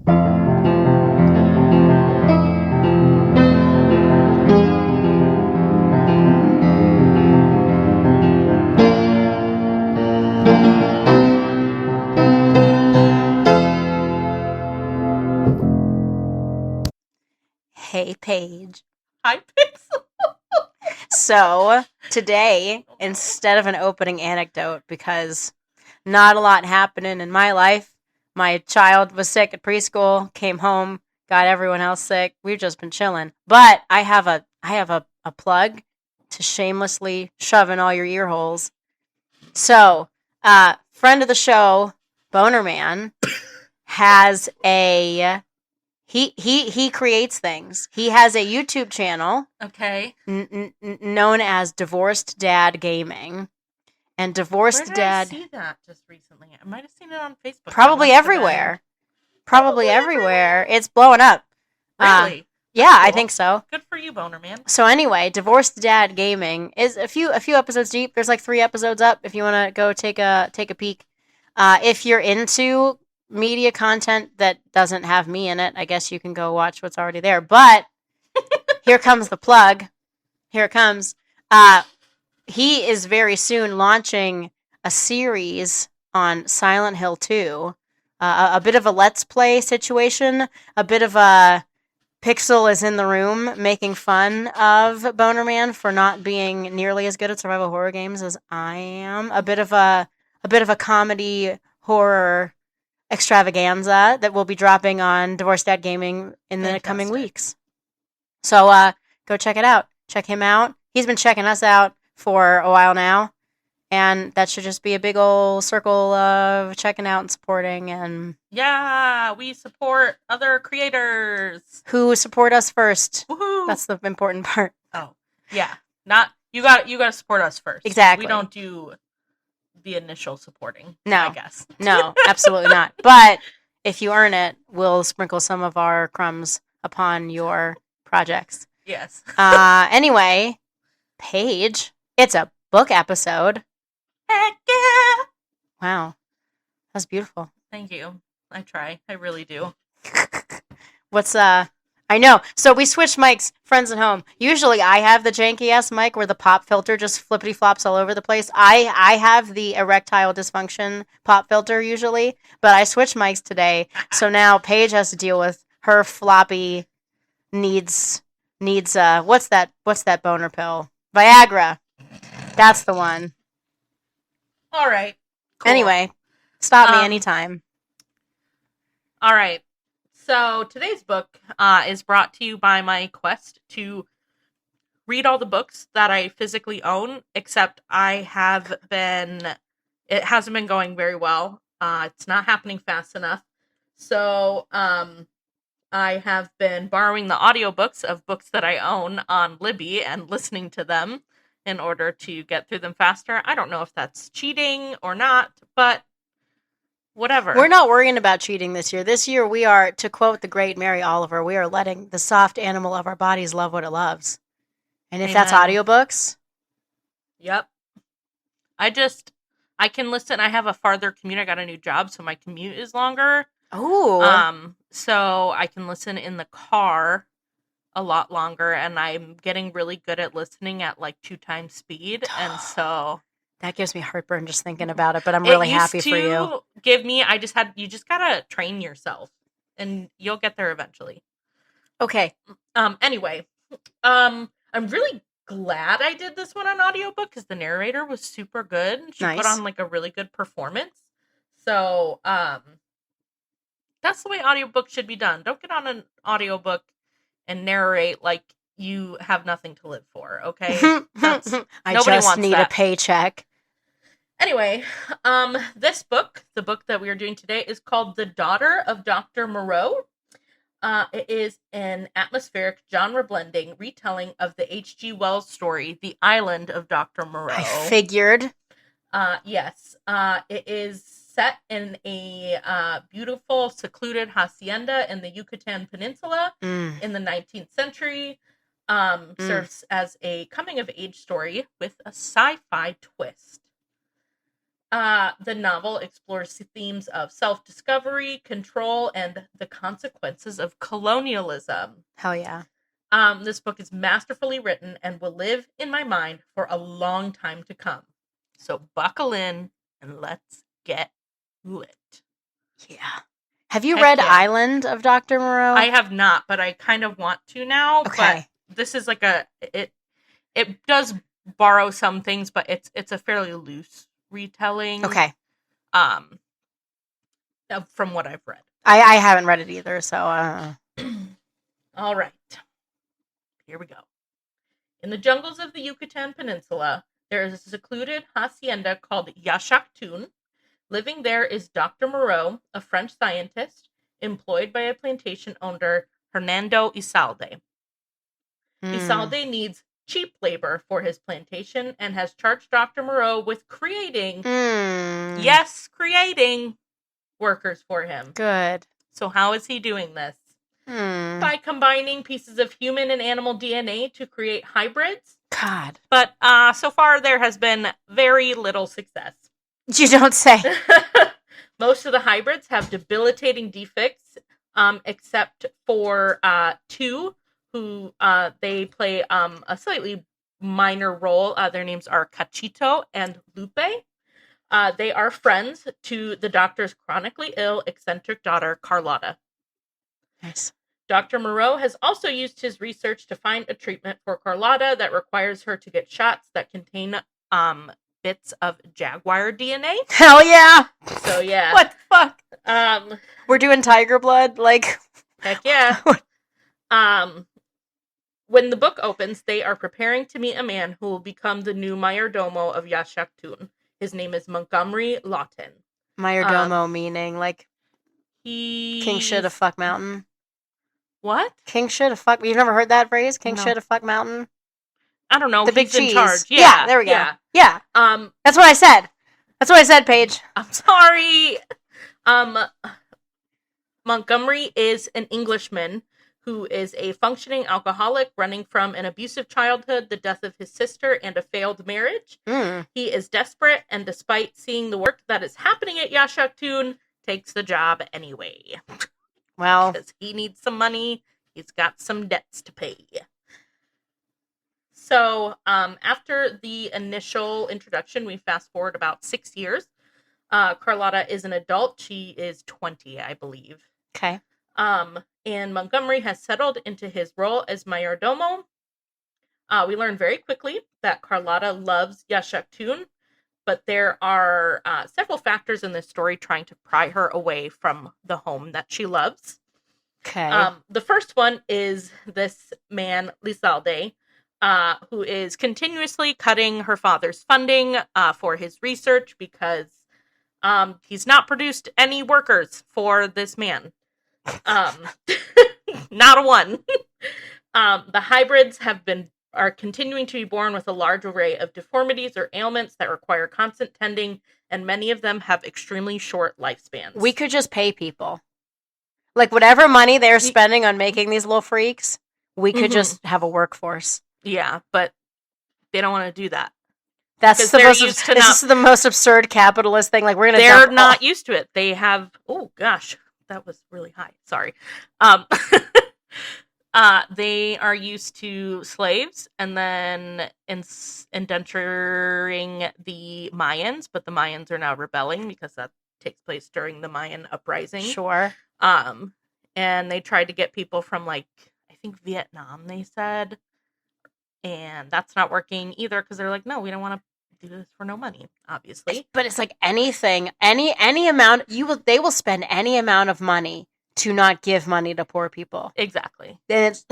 Hey, Paige. Hi, Pixel. So, today, instead of an opening anecdote, because not a lot happening in my life, my child was sick at preschool, came home, got everyone else sick. We've just been chilling. But I have a plug to shamelessly shove in all your ear holes. So, friend of the show, Boner Man, has a he creates things. He has a YouTube channel Okay. known as Divorced Dad Gaming. And Where Divorced did I Dad see that just recently? I might have seen it on Facebook. probably everywhere. Probably everywhere. It's blowing up. Really? Yeah, Cool. I think so. Good for you, Boner Man. So anyway, Divorced Dad Gaming is a few episodes deep. There's like 3 episodes up if you want to go take a peek. If you're into media content that doesn't have me in it, I guess you can go watch what's already there. But here comes the plug. Here it comes. He is very soon launching a series on Silent Hill 2. A bit of a Let's Play situation, a bit of a Pixel is in the room making fun of Boner Man for not being nearly as good at survival horror games as I am. A bit of a comedy horror extravaganza that will be dropping on Divorced Dad Gaming in the coming weeks. So go check it out. Check him out. He's been checking us out for a while now. And that should just be a big old circle of checking out and supporting and Yeah, we support other creators who support us first. Woohoo! That's the important part. Oh, yeah. Not you got to support us first. Exactly. We don't do the initial supporting. No. I guess. No, absolutely not. But if you earn it, we'll sprinkle some of our crumbs upon your projects. Yes. Anyway, Paige, it's a book episode. Heck yeah! Wow. That's beautiful. Thank you. I try. I really do. What's I know. So we switched mics, friends at home. Usually I have the janky ass mic where the pop filter just flippity flops all over the place. I have the erectile dysfunction pop filter usually, but I switched mics today. So now Paige has to deal with her floppy needs what's that boner pill? Viagra. That's the one. All right. Cool. Anyway, stop me anytime. All right. So today's book is brought to you by my quest to read all the books that I physically own, except it hasn't been going very well. It's not happening fast enough. So I have been borrowing the audiobooks of books that I own on Libby and listening to them in order to get through them faster. I don't know if that's cheating or not, but whatever. We're not worrying about cheating this year. This year we are, to quote the great Mary Oliver, we are letting the soft animal of our bodies love what it loves. And if that's audiobooks. Yep. I can listen. I have a farther commute. I got a new job, so my commute is longer. Oh. So I can listen in the car a lot longer, and I'm getting really good at listening at like 2 times speed, and so that gives me heartburn just thinking about it, but I'm really happy for you. You just gotta train yourself, and you'll get there eventually. Okay. Anyway, I'm really glad I did this one on audiobook because the narrator was super good. She put on like a really good performance. So, that's the way audiobook should be done. Don't get on an audiobook and narrate like you have nothing to live for, okay? I just need a paycheck. Anyway, this book, the book that we are doing today, is called The Daughter of Doctor Moreau. It is an atmospheric, genre-blending retelling of the H.G. Wells story, The Island of Dr. Moreau. I figured. Yes. It is set in a beautiful, secluded hacienda in the Yucatan Peninsula in the 19th century. Serves as a coming-of-age story with a sci-fi twist. The novel explores themes of self-discovery, control, and the consequences of colonialism. Hell yeah. This book is masterfully written and will live in my mind for a long time to come. So buckle in and let's get lit. Yeah. Have you Heck read yeah. Island of Dr. Moreau? I have not, but I kind of want to now. Okay. But this is like it does borrow some things, but it's a fairly loose retelling. Okay. From what I've read. I haven't read it either, so All right. Here we go. In the jungles of the Yucatan Peninsula, there is a secluded hacienda called Yaxachtun. Living there is Dr. Moreau, a French scientist employed by a plantation owner, Hernando Isalde. Isalde needs cheap labor for his plantation and has charged Dr. Moreau with creating workers for him. Good. So how is he doing this? By combining pieces of human and animal DNA to create hybrids. God. But so far there has been very little success. You don't say. Most of the hybrids have debilitating defects, except for two who they play a slightly minor role. Their names are Cachito and Lupe. They are friends to the doctor's chronically ill, eccentric daughter, Carlotta. Nice. Dr. Moreau has also used his research to find a treatment for Carlotta that requires her to get shots that contain bits of jaguar DNA. Hell yeah! So yeah. What the fuck? We're doing tiger blood? Like... Heck yeah. When the book opens, they are preparing to meet a man who will become the new mayordomo of Yaxachtun. His name is Montgomery Lawton. Mayordomo meaning, like... He... King shit a fuck mountain? What? King shit a fuck... You've never heard that phrase? King No. shit a fuck mountain? I don't know. The big He's in cheese. charge. Yeah, there we go. Yeah. That's what I said. That's what I said, Paige. I'm sorry. Montgomery is an Englishman who is a functioning alcoholic running from an abusive childhood, the death of his sister, and a failed marriage. He is desperate, and despite seeing the work that is happening at Yaxachtun, takes the job anyway. Well, because he needs some money. He's got some debts to pay. So, after the initial introduction, we fast forward about 6 years. Carlotta is an adult. She is 20, I believe. Okay. And Montgomery has settled into his role as mayordomo. We learn very quickly that Carlotta loves Yaxachtun, but there are several factors in this story trying to pry her away from the home that she loves. Okay. The first one is this man, Lizalde, who is continuously cutting her father's funding for his research because he's not produced any workers for this man. Not a one. The hybrids are continuing to be born with a large array of deformities or ailments that require constant tending, and many of them have extremely short lifespans. We could just pay people. Like, whatever money they're spending on making these little freaks, we could just have a workforce. Yeah, but they don't want to do that. This is the most absurd capitalist thing. Like, we're gonna. They're not used to it. They have. Oh gosh, that was really high. Sorry. They are used to slaves, and then indenturing the Mayans, but the Mayans are now rebelling because that takes place during the Mayan uprising. Sure. And they tried to get people from, like, I think Vietnam, they said, and that's not working either because they're like, no, we don't want to do this for no money, obviously. But it's like anything, any amount they will spend any amount of money to not give money to poor people. Exactly. Then it's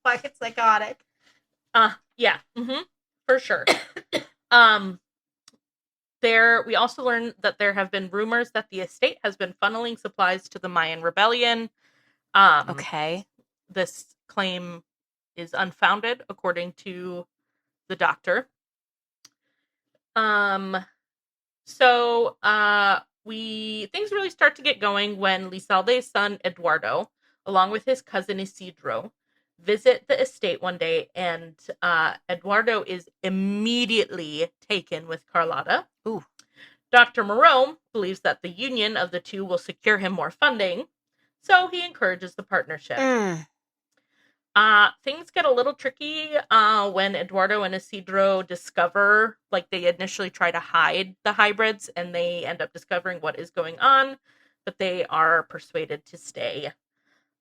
fucking psychotic. Yeah. For sure. We also learned that there have been rumors that the estate has been funneling supplies to the Mayan rebellion. Okay. This claim is unfounded, according to the doctor. So things really start to get going when Lizalde's son Eduardo, along with his cousin Isidro, visit the estate one day, and Eduardo is immediately taken with Carlotta. Ooh. Dr. Moreau believes that the union of the two will secure him more funding, so he encourages the partnership. Things get a little tricky when Eduardo and Isidro discover, like, they initially try to hide the hybrids, and they end up discovering what is going on, but they are persuaded to stay.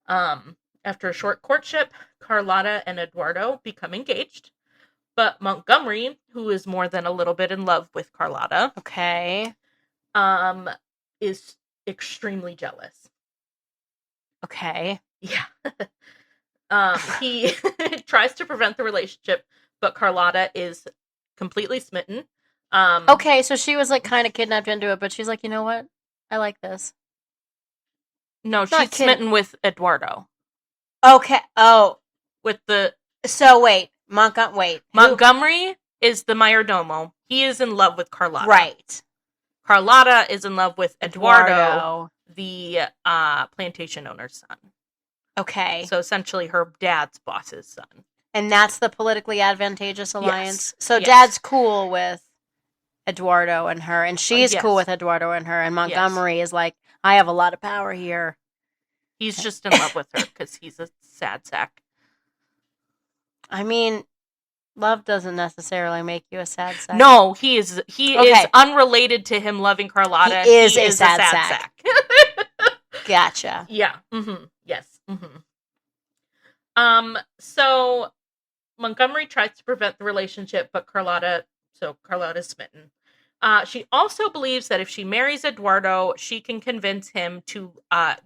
After a short courtship, Carlotta and Eduardo become engaged, but Montgomery, who is more than a little bit in love with Carlotta, Okay. is extremely jealous. Okay. Yeah. He tries to prevent the relationship, but Carlotta is completely smitten. Okay, so she was like kind of kidnapped into it, but she's like, you know what? I like this. No, she's smitten with Eduardo. Okay. Oh. With the... So wait. Montgomery is the mayordomo. He is in love with Carlotta. Right. Carlotta is in love with Eduardo. The plantation owner's son. Okay. So essentially her dad's boss's son. And that's the politically advantageous alliance? Yes. So Dad's cool with Eduardo and her, and she's yes. cool with Eduardo and her, and Montgomery is like, I have a lot of power here. He's just in love with her because he's a sad sack. I mean, love doesn't necessarily make you a sad sack. No, he is unrelated to him loving Carlotta. He is a sad sack. Gotcha. Yeah. Mm-hmm. Yes. Mm-hmm. So Montgomery tries to prevent the relationship, but Carlotta's smitten. She also believes that if she marries Eduardo, she can convince him to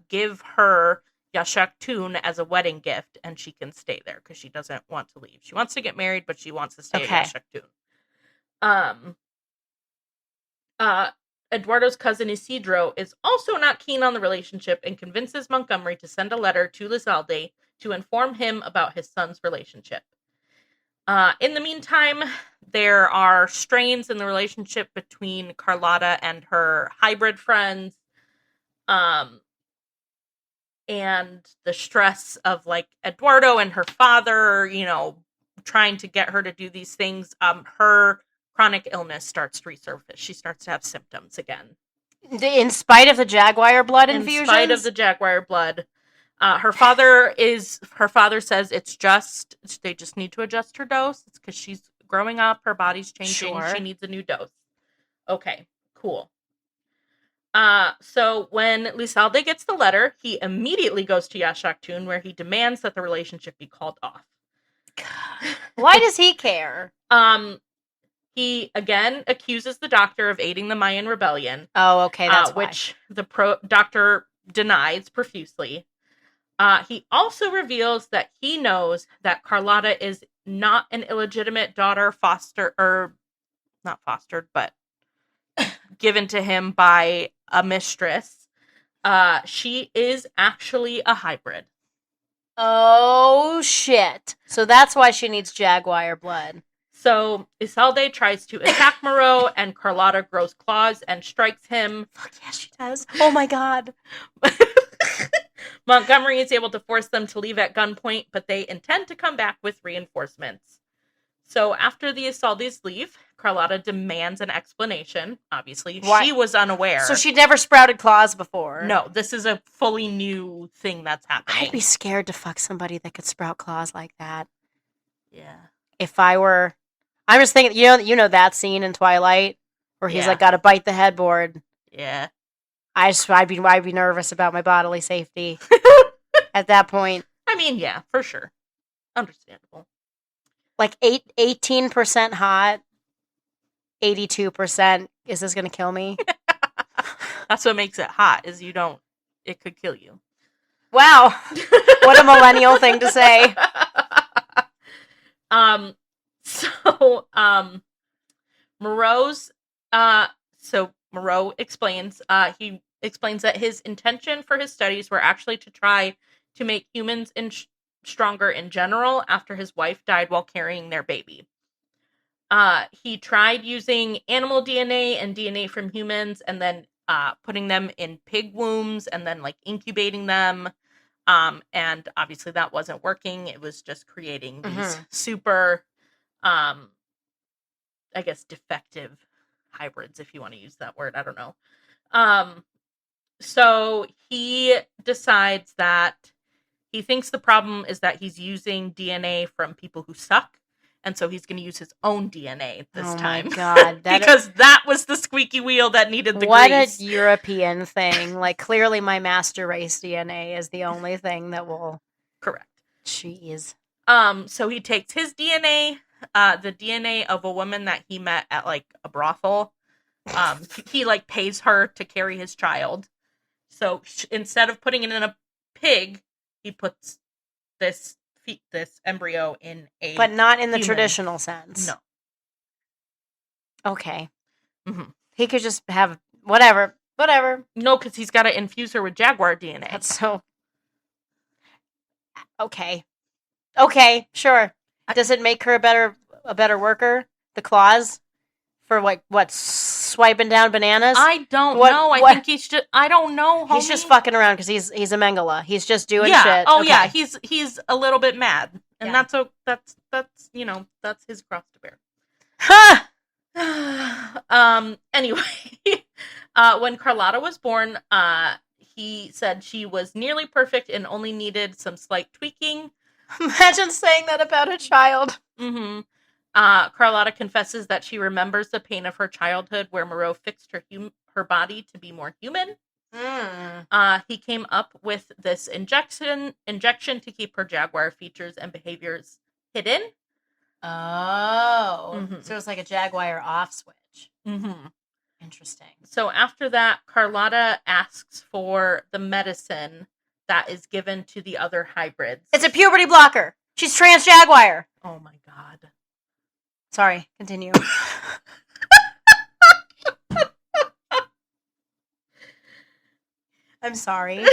give her Yaxachtun as a wedding gift, and she can stay there because she doesn't want to leave. She wants to get married, but she wants to stay at Yaxachtun. Eduardo's cousin Isidro is also not keen on the relationship and convinces Montgomery to send a letter to Lizalde to inform him about his son's relationship. In the meantime, there are strains in the relationship between Carlotta and her hybrid friends. And the stress of, like, Eduardo and her father, trying to get her to do these things. Her chronic illness starts to resurface. She starts to have symptoms again. In spite of the jaguar blood infusions? In spite of the jaguar blood. Her father says they just need to adjust her dose. It's because she's growing up. Her body's changing. Sure. She needs a new dose. Okay, cool. So when Lizalde gets the letter, he immediately goes to Yaxachtun, where he demands that the relationship be called off. God. Why does he care? He again accuses the doctor of aiding the Mayan rebellion. Oh, okay, that's why. Which the doctor denies profusely. He also reveals that he knows that Carlotta is not an illegitimate daughter not fostered, but given to him by a mistress. She is actually a hybrid. Oh, shit. So that's why she needs jaguar blood. So Isalde tries to attack Moreau, and Carlotta grows claws and strikes him. Fuck yeah, she does. Oh my god. Montgomery is able to force them to leave at gunpoint, but they intend to come back with reinforcements. So after the Isaldes leave, Carlotta demands an explanation. Obviously, she was unaware. So she never sprouted claws before? No, this is a fully new thing that's happening. I'd be scared to fuck somebody that could sprout claws like that. Yeah. If I were... I'm just thinking, you know that scene in Twilight where he's like got to bite the headboard. Yeah. I'd be nervous about my bodily safety at that point. I mean, yeah, for sure. Understandable. Like 18% hot, 82%. Is this gonna kill me? That's what makes it hot. Is it could kill you. Wow, what a millennial thing to say. Moreau explains, he explains that his intention for his studies were actually to try to make humans stronger in general after his wife died while carrying their baby. He tried using animal DNA and DNA from humans and then putting them in pig wombs and then like incubating them. And obviously that wasn't working. It was just creating these super, I guess, defective hybrids, if you want to use that word. I don't know. So he decides that he thinks the problem is that he's using DNA from people who suck. And so he's going to use his own DNA this time. Oh my God. Because that was the squeaky wheel that needed the what grease. A European thing. Like, clearly my master race DNA is the only thing that will... Correct. Jeez. So he takes his DNA, the DNA of a woman that he met at, like, a brothel. He, like, pays her to carry his child. So instead of putting it in a pig, he puts this embryo in a But not in the human. Traditional sense. No. Okay. Mm-hmm. He could just have whatever. No, because he's got to infuse her with jaguar DNA. That's so... Okay, sure. Does it make her a better worker? The claws? For what swiping down bananas? I don't know. I think he's just... I don't know, homie. He's just fucking around because he's a Mengele. He's just doing shit. Oh, okay. yeah. He's a little bit mad. And that's you know, that's his cross to bear. Anyway, when Carlotta was born, he said she was nearly perfect and only needed some slight tweaking. Imagine saying that about a child. Mm-hmm. Carlotta confesses that she remembers the pain of her childhood where Moreau fixed her body to be more human. He came up with this injection to keep her jaguar features and behaviors hidden. Oh. Mm-hmm. So it's like a jaguar off switch. Mm-hmm. Interesting. So after that, Carlotta asks for the medicine that is given to the other hybrids. It's a puberty blocker. She's trans jaguar. Oh my God. Sorry, continue. I'm sorry.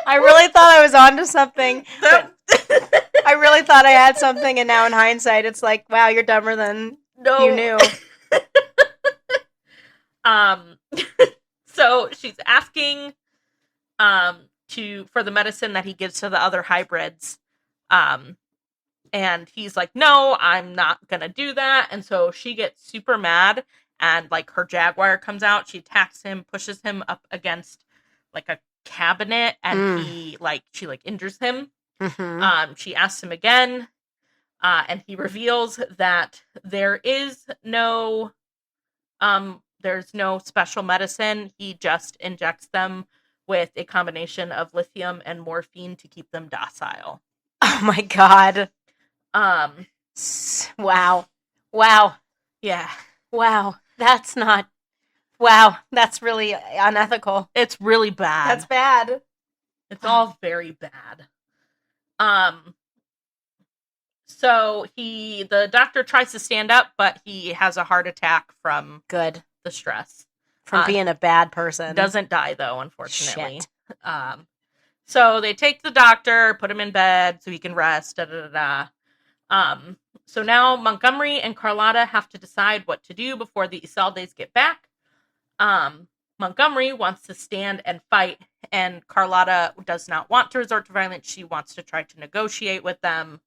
I really thought I was onto something. I really thought I had something, and now in hindsight, it's like, wow, you're dumber than you knew. So she's asking for the medicine that he gives to the other hybrids. And he's like, no, I'm not gonna do that. And so she gets super mad, and like her jaguar comes out, she attacks him, pushes him up against like a cabinet, and she injures him. Mm-hmm. She asks him again, and he reveals that there's no special medicine. He just injects them with a combination of lithium and morphine to keep them docile. Oh my God. Wow. Yeah. Wow. That's not... Wow. That's really unethical. It's really bad. That's bad. It's all very bad. So the doctor tries to stand up, but he has a heart attack from the stress. From being a bad person. Doesn't die though, unfortunately. Shit. So they take the doctor, put him in bed so he can rest. So now Montgomery and Carlotta have to decide what to do before the Isoldes get back. Montgomery wants to stand and fight, and Carlotta does not want to resort to violence. She wants to try to negotiate with them.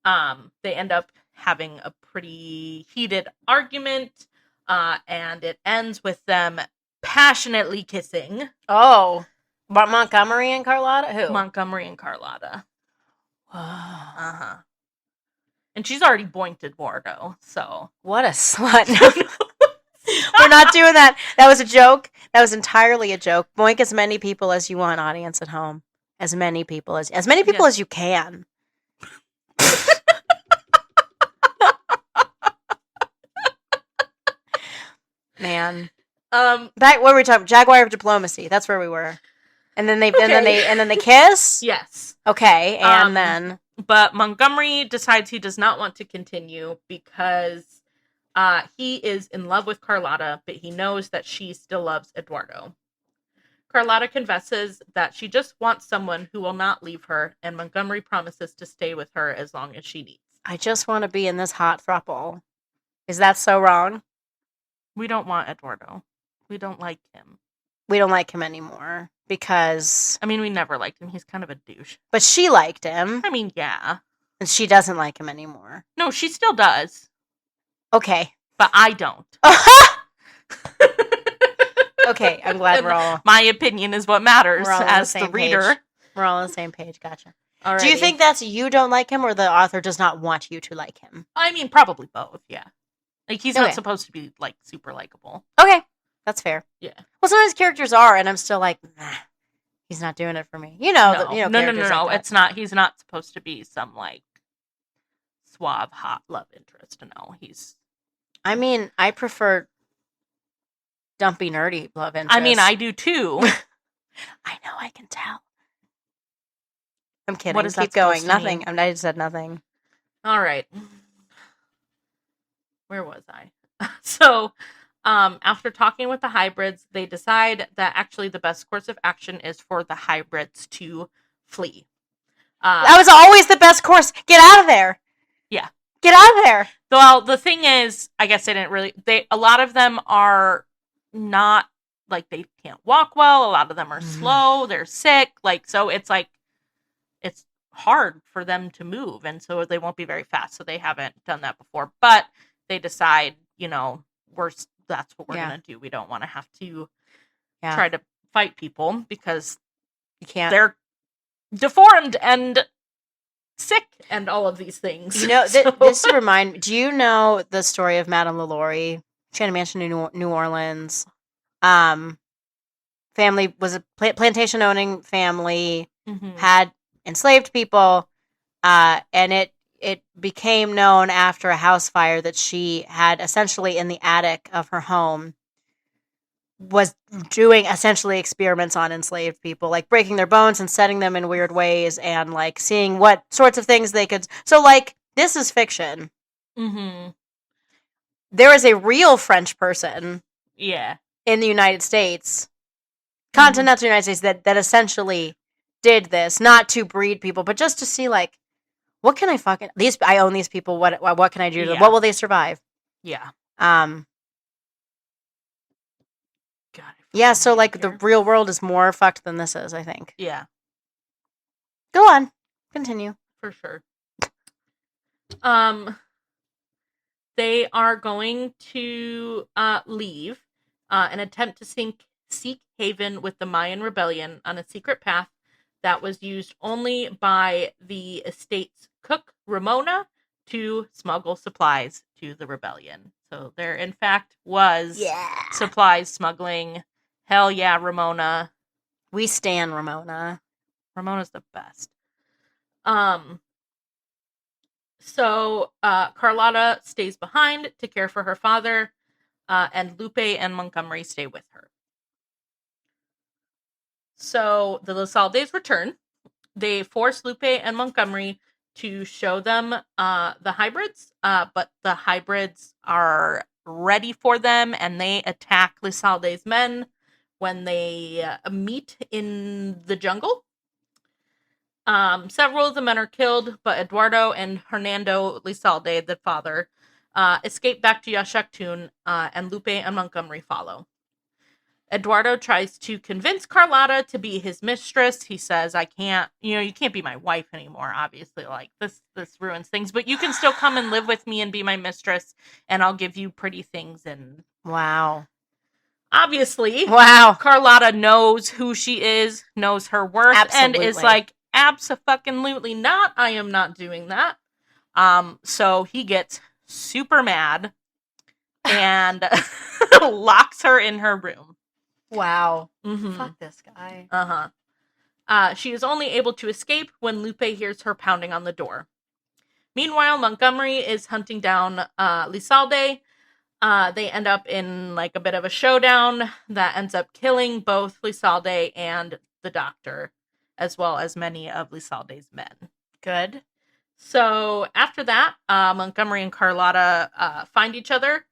They end up having a pretty heated argument, and it ends with them passionately kissing. Oh. But Montgomery and Carlotta? Who? Montgomery and Carlotta. Uh-huh. And she's already boinked Eduardo, so... What a slut. We're not doing that. That was a joke. That was entirely a joke. Boink as many people as you want, audience at home. As many people as you can. Man. Back what were we talking? Jaguar of diplomacy. That's where we were. And then they kiss? Yes. Okay, and then but Montgomery decides he does not want to continue because he is in love with Carlotta, but he knows that she still loves Eduardo. Carlotta confesses that she just wants someone who will not leave her, and Montgomery promises to stay with her as long as she needs. I just want to be in this hot throuple. Is that so wrong? We don't want Eduardo. We don't like him. we don't like him anymore because... I mean, we never liked him. He's kind of a douche. But she liked him. I mean, yeah. And she doesn't like him anymore. No, she still does. Okay. But I don't. Okay, I'm glad we're all... My opinion is what matters as the reader. Page. We're all on the same page. Gotcha. Alrighty. Do you think that's you don't like him or the author does not want you to like him? I mean, probably both, yeah. Like, he's not supposed to be, like, super likable. Okay. That's fair. Yeah. Well, sometimes characters are, and I'm still like, nah, he's not doing it for me. You know, No. Like it's not. He's not supposed to be some, like, suave, hot love interest. No, he's... I mean, I prefer dumpy, nerdy love interest. I mean, I do, too. I know, I can tell. I'm kidding. What is Keep that going. Nothing. Mean? I just said nothing. All right. Where was I? So, after talking with the hybrids, they decide that actually the best course of action is for the hybrids to flee. That was always the best course. Get out of there. Yeah. Get out of there. Well, the thing is, I guess they didn't really... A lot of them are not... Like, they can't walk well. A lot of them are slow. They're sick. Like, so it's like... It's hard for them to move, and so they won't be very fast. So they haven't done that before. But they decide, that's what we're going to do. We don't want to have to try to fight people because you can't. They're deformed and sick and all of these things. This remind me, do you know the story of Madame LaLaurie? She had a mansion in New Orleans. Family was a plantation owning family, had enslaved people, and it became known after a house fire that she had essentially in the attic of her home was doing essentially experiments on enslaved people, like breaking their bones and setting them in weird ways and like seeing what sorts of things they could. So like, this is fiction. Mm-hmm. There is a real French person in the United States, continental United States, that essentially did this, not to breed people, but just to see like, what can I own these people. What can I do to them? What will they survive? Yeah. God, yeah, so like the real world is more fucked than this is, I think. Yeah. Go on. Continue. For sure. They are going to leave and attempt to seek haven with the Mayan rebellion on a secret path that was used only by the estate's cook, Ramona, to smuggle supplies to the rebellion. So there, in fact, was supplies smuggling. Hell yeah, Ramona. We stan Ramona. Ramona's the best. So Carlotta stays behind to care for her father, and Lupe and Montgomery stay with her. So the Lizaldes return. They force Lupe and Montgomery to show them the hybrids, but the hybrids are ready for them, and they attack Lizalde's men when they meet in the jungle. Several of the men are killed, but Eduardo and Hernando Lizalde, the father, escape back to Yaxactún, and Lupe and Montgomery follow. Eduardo tries to convince Carlotta to be his mistress. He says, you can't be my wife anymore, obviously, like, this ruins things, but you can still come and live with me and be my mistress, and I'll give you pretty things, and... Wow. Obviously, Carlotta knows who she is, knows her worth, absolutely. And is like, abso-fucking-lutely not, I am not doing that. So he gets super mad and locks her in her room. Wow. Mm-hmm. Fuck this guy. She is only able to escape when Lupe hears her pounding on the door. Meanwhile, Montgomery is hunting down Lizalde. They end up in like a bit of a showdown that ends up killing both Lizalde and the doctor, as well as many of Lizalde's men. Good. So after that, Montgomery and Carlotta find each other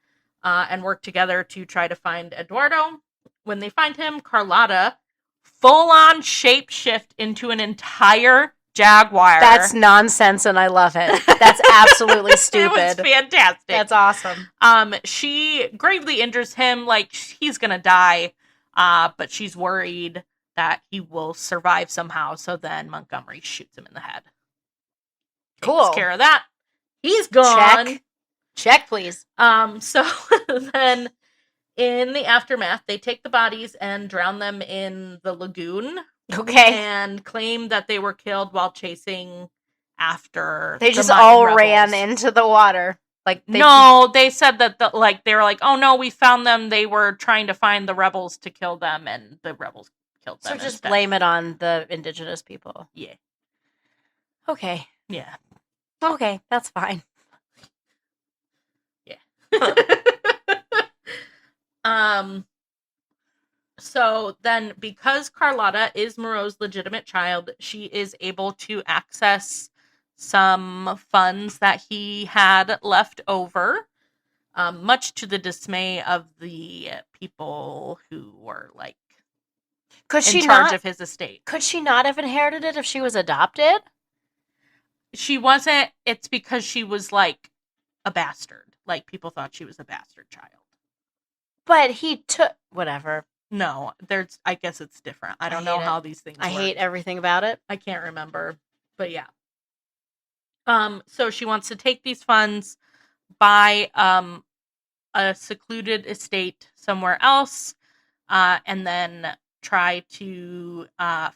and work together to try to find Eduardo. When they find him, Carlotta full-on shapeshift into an entire jaguar. That's nonsense, and I love it. That's absolutely stupid. It was fantastic. That's awesome. She gravely injures him, like, he's gonna die. but she's worried that he will survive somehow, so then Montgomery shoots him in the head. Cool. Takes care of that. He's gone. Check, please. So then in the aftermath, they take the bodies and drown them in the lagoon. Okay. And claim that they were killed while chasing after they just Mayan all rebels. ran into the water. Like they said that they were like, oh no, we found them. They were trying to find the rebels to kill them, and the rebels killed them. So just instead. blame it on the indigenous people. Yeah. Okay. Yeah. Okay, that's fine. Yeah. So then, because Carlotta is Moreau's legitimate child, she is able to access some funds that he had left over, much to the dismay of the people who were like in charge of his estate. Could she not have inherited it if she was adopted? She wasn't. It's because she was like a bastard. Like people thought she was a bastard child. But he took whatever. No, I guess it's different. I don't know how these things work. I hate everything about it. I can't remember. But yeah. So she wants to take these funds, buy a secluded estate somewhere else, and then try to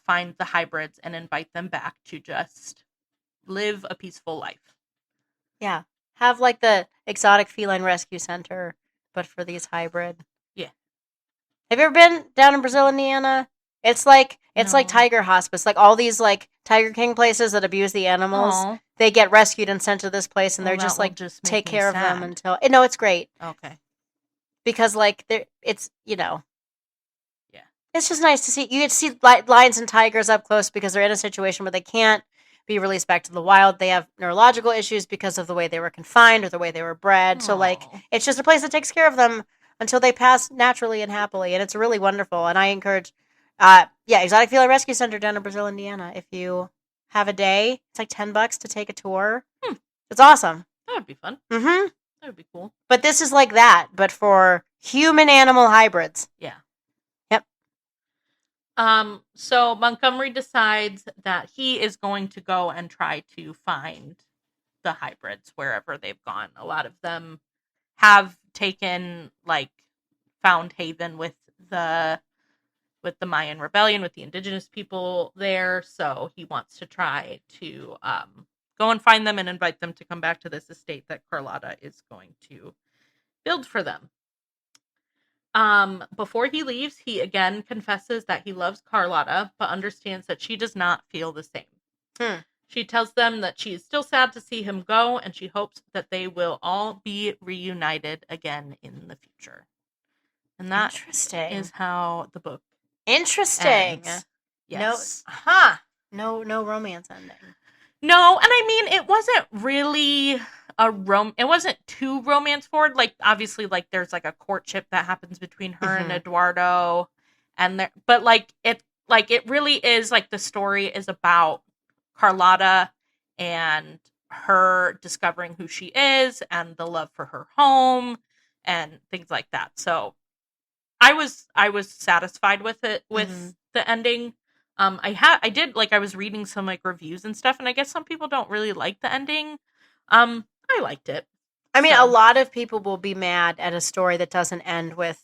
find the hybrids and invite them back to just live a peaceful life. Yeah. Have like the exotic feline rescue center, but for these hybrid. Yeah. Have you ever been down in Brazil, Indiana? It's like tiger hospice. Like all these like Tiger King places that abuse the animals. Aww. They get rescued and sent to this place, and they're just like take care of them until. No, it's great. Okay. Because like it's Yeah. It's just nice to see. You get to see lions and tigers up close because they're in a situation where they can't be released back to the wild. They have neurological issues because of the way they were confined or the way they were bred. Aww. So like it's just a place that takes care of them until they pass naturally and happily, and it's really wonderful. And I encourage, Exotic Feline Rescue Center down in Brazil, Indiana. If you have a day, it's like $10 to take a tour. It's awesome. That would be fun. Mm-hmm. That would be cool. But this is like that, but for human-animal hybrids. Yeah. Yep. So Montgomery decides that he is going to go and try to find the hybrids wherever they've gone. A lot of them have taken found haven with the Mayan rebellion, with the indigenous people there. So he wants to try to go and find them and invite them to come back to this estate that Carlotta is going to build for them. Before he leaves, he again confesses that he loves Carlotta, but understands that she does not feel the same. She tells them that she is still sad to see him go, and she hopes that they will all be reunited again in the future. And that is how the book ends. Yes. No romance ending. No, and I mean, it wasn't really it wasn't too romance forward. Like, obviously, like, there's like a courtship that happens between her and Eduardo, but it really is like the story is about Carlotta and her discovering who she is and the love for her home and things like that. So I was satisfied with it, with the ending. I was reading some like reviews and stuff, and I guess some people don't really like the ending. I liked it. I mean, a lot of people will be mad at a story that doesn't end with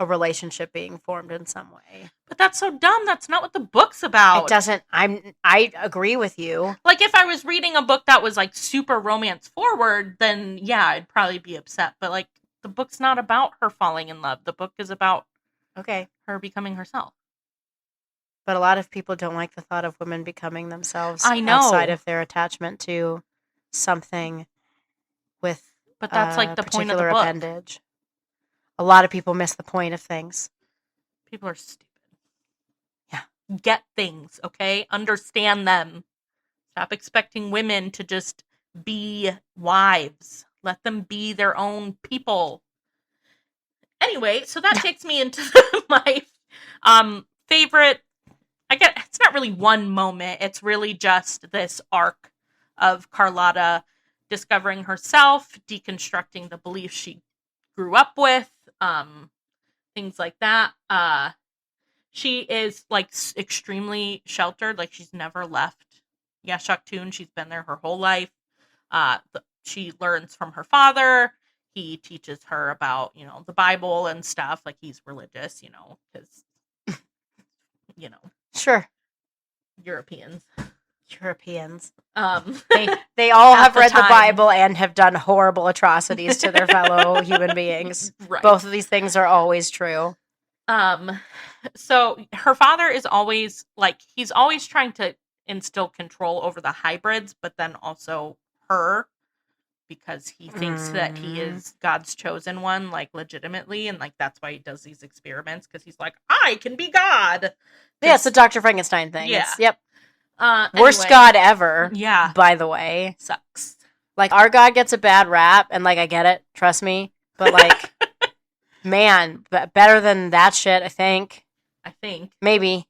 a relationship being formed in some way. But that's so dumb. That's not what the book's about. It doesn't. I agree with you. Like, if I was reading a book that was like super romance forward, then yeah, I'd probably be upset. But like, the book's not about her falling in love. The book is about her becoming herself. But a lot of people don't like the thought of women becoming themselves. I know. Outside of their attachment to something with but that's like the point of the book. Appendage. A lot of people miss the point of things. People are stupid. Yeah. Get things, okay? Understand them. Stop expecting women to just be wives. Let them be their own people. Anyway, so that takes me into my favorite. I guess it's not really one moment. It's really just this arc of Carlotta discovering herself, deconstructing the beliefs she grew up with, things like that. She is like extremely sheltered. Like she's never left Yashak-Tun. She's been there her whole life. She learns from her father. He teaches her about, the Bible and stuff. Like he's religious, because, Sure. Europeans. They all have read the time. Bible and have done horrible atrocities to their fellow human beings. Right. Both of these things are always true. So her father is always he's always trying to instill control over the hybrids, but then also her, because he thinks that he is God's chosen one, legitimately, and that's why he does these experiments, because he's like, I can be God. Yeah, it's a Dr. Frankenstein thing. Yeah. Yep. Worst anyway, God ever. Yeah. By the way. Sucks. Our God gets a bad rap, and I get it, trust me. But man, better than that shit, I think. Maybe.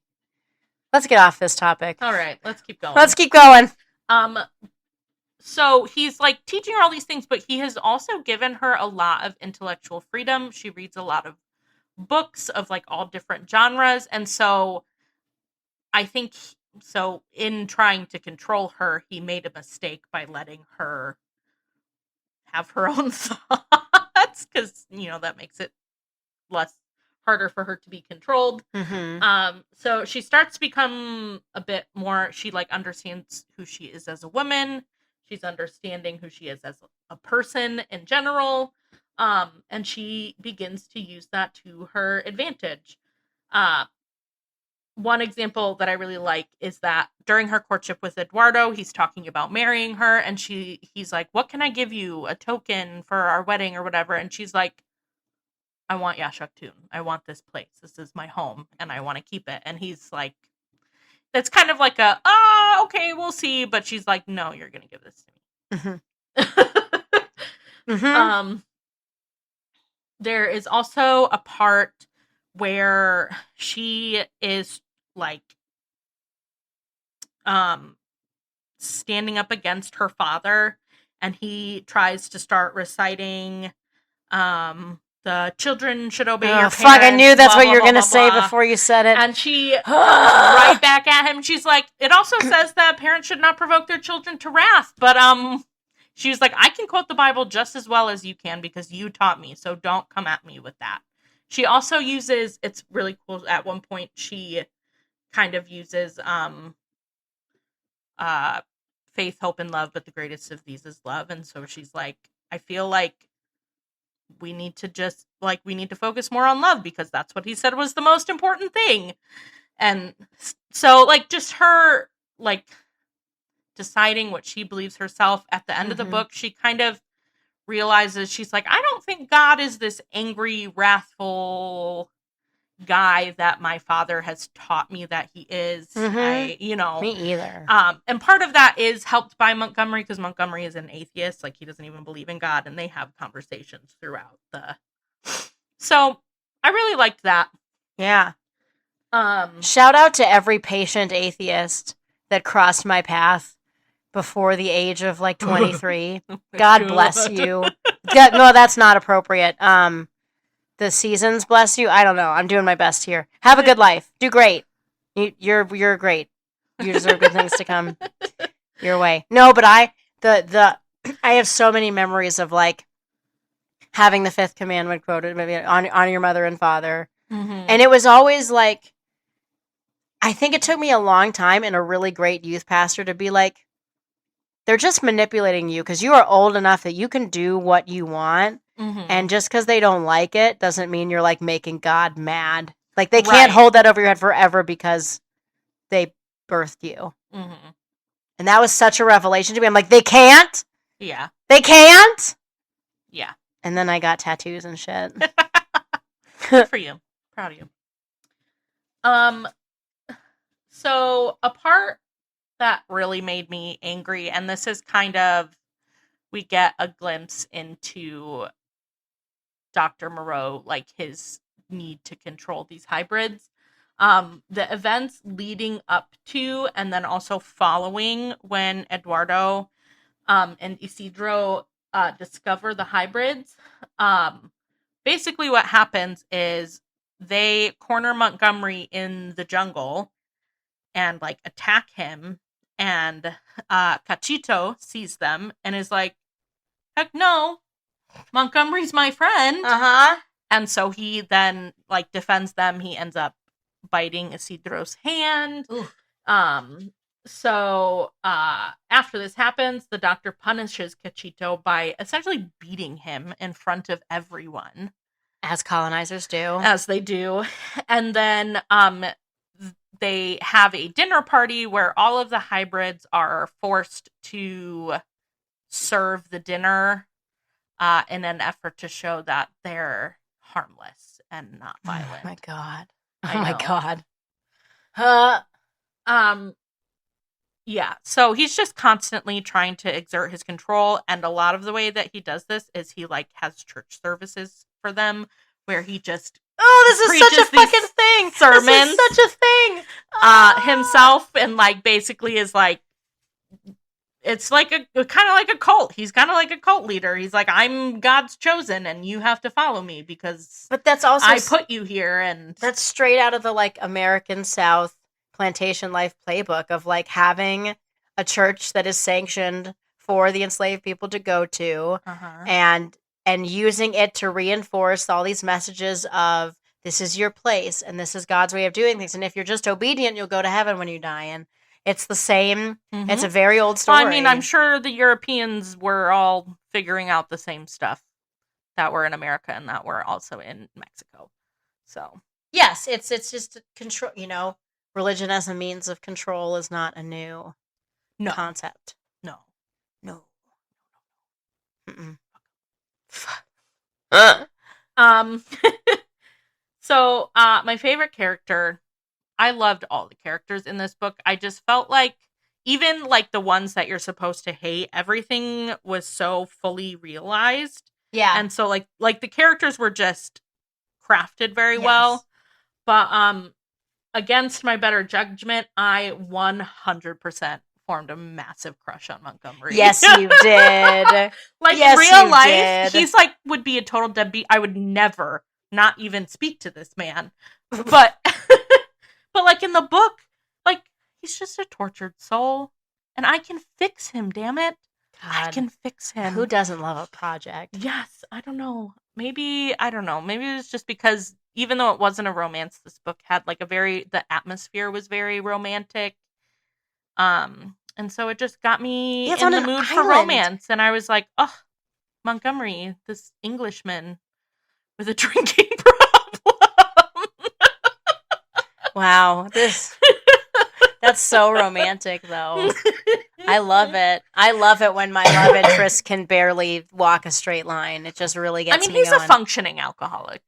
Let's get off this topic. All right, let's keep going. So he's teaching her all these things, but he has also given her a lot of intellectual freedom. She reads a lot of books of all different genres, and so I think in trying to control her, he made a mistake by letting her have her own thoughts, because that makes it harder for her to be controlled. Mm-hmm. So she starts to become a bit more, she understands who she is as a woman. She's understanding who she is as a person in general. And she begins to use that to her advantage. One example that I really like is that during her courtship with Eduardo, he's talking about marrying her, and he's like, what can I give you? A token for our wedding or whatever. And she's like, I want Yashak-Tun. I want this place. This is my home, and I want to keep it. And he's like, that's kind of okay, we'll see. But she's like, no, you're going to give this to me. Mm-hmm. Mm-hmm. There is also a part where she is standing up against her father, and he tries to start reciting the children should obey your parents. Fuck, I knew that's what you were going to say before you said it. And she right back at him. She's like, it also says that parents should not provoke their children to wrath. But she was like, I can quote the Bible just as well as you can because you taught me. So don't come at me with that. She also uses, it's really cool, at one point she kind of uses faith, hope, and love, but the greatest of these is love. And so she's like, I feel like we need to focus more on love because that's what he said was the most important thing. And so just her deciding what she believes herself at the end of the book, she kind of realizes, she's like, I don't think God is this angry, wrathful guy that my father has taught me that he is. Me either. And part of that is helped by Montgomery, because Montgomery is an atheist, he doesn't even believe in God, and they have conversations throughout so I really liked that. Yeah. Shout out to every patient atheist that crossed my path before the age of 23. God bless you. No, that's not appropriate. The seasons bless you. I don't know. I'm doing my best here. Have a good life. Do great. You're great. You deserve good things to come your way. No, but I have so many memories of having the fifth commandment quoted, maybe honor your mother and father, and it was always I think it took me a long time and a really great youth pastor to be they're just manipulating you because you are old enough that you can do what you want. And just because they don't like it doesn't mean you're making God mad. They can't hold that over your head forever because they birthed you. And that was such a revelation to me. I'm like, they can't? Yeah. They can't? Yeah. And then I got tattoos and shit. Good for you. Proud of you. So a part that really made me angry, and this is kind of, we get a glimpse into Dr. Moreau, his need to control these hybrids. The events leading up to and then also following when Eduardo and Isidro discover the hybrids. Basically what happens is they corner Montgomery in the jungle and like attack him, and Cachito sees them and is like, heck no, Montgomery's my friend. And so he then like defends them. He ends up biting Isidro's hand. Oof. So after this happens, the doctor punishes Cachito by essentially beating him in front of everyone. As colonizers do. As they do. And then they have a dinner party where all of the hybrids are forced to serve the dinner in an effort to show that they're harmless and not violent. Oh my god. I Oh my know. god. Yeah, so he's just constantly trying to exert his control, and a lot of the way that he does this is he like has church services for them where he just this is such a fucking thing. Sermons, this is such a thing. Himself, and like basically is like, it's like a kind of like a cult. He's kind of like a cult leader. He's like, I'm God's chosen and you have to follow me because but that's also I put you here. And that's straight out of the like American South plantation life playbook of like having a church that is sanctioned for the enslaved people to go to, and using it to reinforce all these messages of this is your place and this is God's way of doing things, and if you're just obedient you'll go to heaven when you die. And it's the same. It's a very old story. Well, I mean, I'm sure the Europeans were all figuring out the same stuff that were in America and that were also in Mexico. So yes, it's just control. Religion as a means of control is not a new concept. No. Mm-mm. So my favorite character, I loved all the characters in this book. I just felt like even like the ones that you're supposed to hate, everything was so fully realized. Yeah. And so like the characters were just crafted very well. But against my better judgment, I 100% formed a massive crush on Montgomery. Yes, you did. Like yes, in real life, did. He's like would be a total deadbeat. I would never not even speak to this man. But but like in the book, like he's just a tortured soul and I can fix him, damn it. God. I can fix him. Who doesn't love a project? Yes, I don't know. Maybe it was just because even though it wasn't a romance, this book had like the atmosphere was very romantic. And so it just got me in the mood for romance. And I was like, oh, Montgomery, this Englishman with a drinking problem. Wow, that's so romantic though. I love it. I love it when my love interest can barely walk a straight line. It just really gets me he's going. A functioning alcoholic.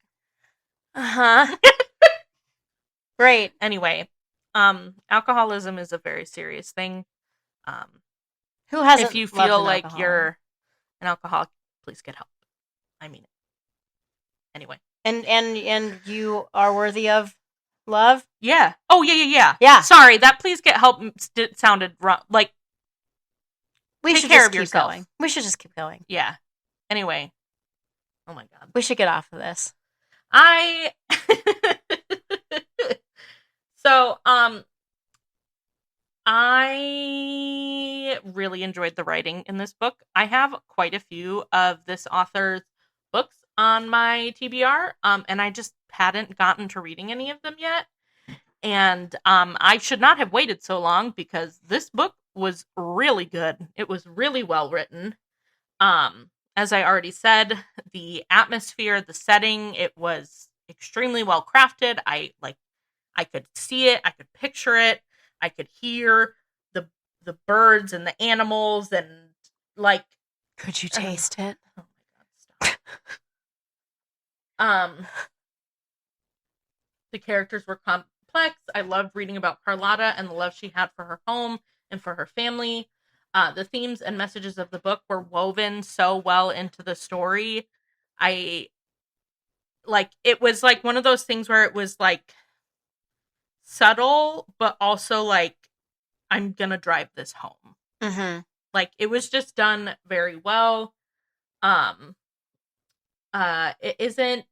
Great. Anyway, alcoholism is a very serious thing. Who hasn't? If you feel like you're an alcoholic, please get help. I mean it. Anyway. And you are worthy of love? Yeah. Oh, yeah. Yeah. Sorry, that please get help sounded wrong. Like, we take should care just of keep yourself. going. We should just keep going. Yeah. Anyway. Oh my god. We should get off of this. So, I really enjoyed the writing in this book. I have quite a few of this author's books on my TBR, and I just hadn't gotten to reading any of them yet. And I should not have waited so long because this book was really good. It was really well written. As I already said, the atmosphere, the setting, it was extremely well crafted. I could see it, I could picture it, I could hear the birds and the animals, and like, could you taste it? Oh my god, stop. The characters were complex. I loved reading about Carlotta and the love she had for her home and for her family. The themes and messages of the book were woven so well into the story. It was like one of those things where it was like subtle, but also like, I'm gonna drive this home. Mm-hmm. Like, it was just done very well. It isn't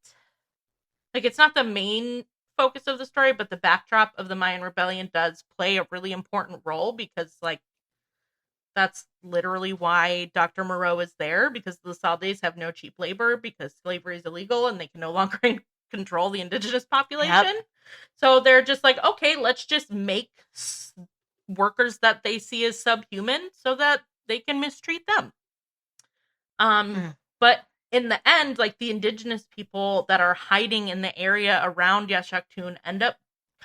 like, it's not the main focus of the story, but the backdrop of the Mayan rebellion does play a really important role, because, like, that's literally why Dr. Moreau is there, because the Saldes have no cheap labor, because slavery is illegal and they can no longer control the indigenous population. Yep. So they're just like, okay, let's just make workers that they see as subhuman so that they can mistreat them. But in the end, like, the indigenous people that are hiding in the area around Yashaktun end up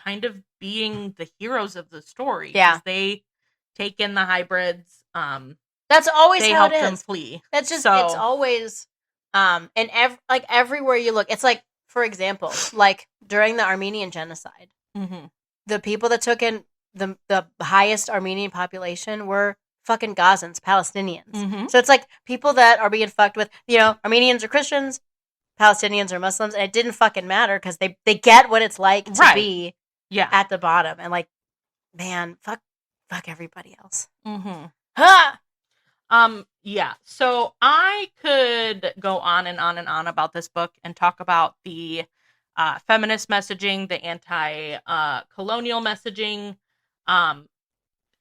kind of being the heroes of the story. Yeah. They take in the hybrids. That's always they how help it is. them flee. That's just, So, it's always, and everywhere you look, it's like, for example, like during the Armenian genocide, the people that took in the highest Armenian population were fucking Gazans, Palestinians. So it's like people that are being fucked with, you know, Armenians are Christians, Palestinians are Muslims, and it didn't fucking matter because they get what it's like to be at the bottom, and like, man, fuck everybody else. Ha! Yeah. So I could go on and on and on about this book and talk about the feminist messaging, the anti-colonial messaging.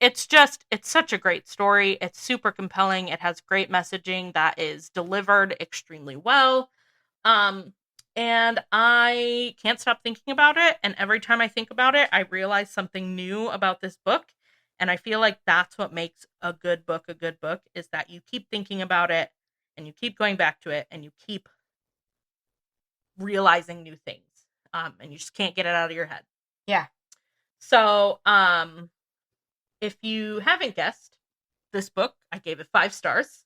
It's such a great story. It's super compelling. It has great messaging that is delivered extremely well. And I can't stop thinking about it. And every time I think about it, I realize something new about this book. And I feel like that's what makes a good book, is that you keep thinking about it and you keep going back to it and you keep realizing new things. And you just can't get it out of your head. Yeah. So, if you haven't guessed, this book, I gave it 5 stars.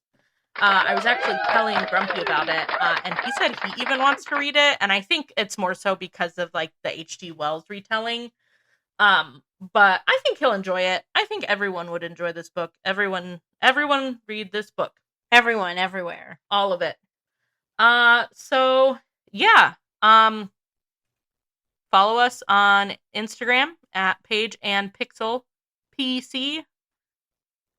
I was actually telling Grumpy about it, and he said he even wants to read it, and I think it's more so because of, like, the H.G. Wells retelling. But I think he'll enjoy it. I think everyone would enjoy this book. Everyone read this book. Everyone, everywhere. All of it. So, yeah. Follow us on Instagram at Paige and Pixel PC.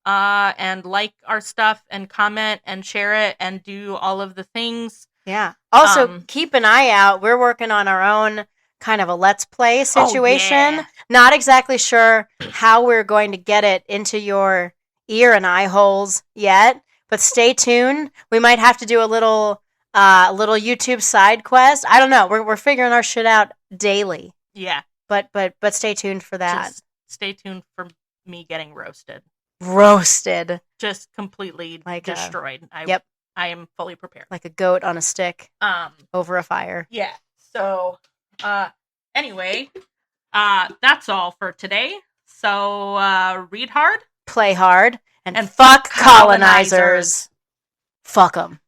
And like our stuff and comment and share it and do all of the things. Yeah. Also, keep an eye out. We're working on our own kind of a Let's Play situation. Oh, yeah. Not exactly sure how we're going to get it into your ear and eye holes yet, but stay tuned. We might have to do a little YouTube side quest. I don't know. We're figuring our shit out daily. Yeah. But stay tuned for that. Just stay tuned for me getting roasted. Just completely like destroyed. Yep. I am fully prepared. Like a goat on a stick over a fire. Yeah. So, anyway, that's all for today. So, read hard, play hard, and fuck colonizers. Fuck them.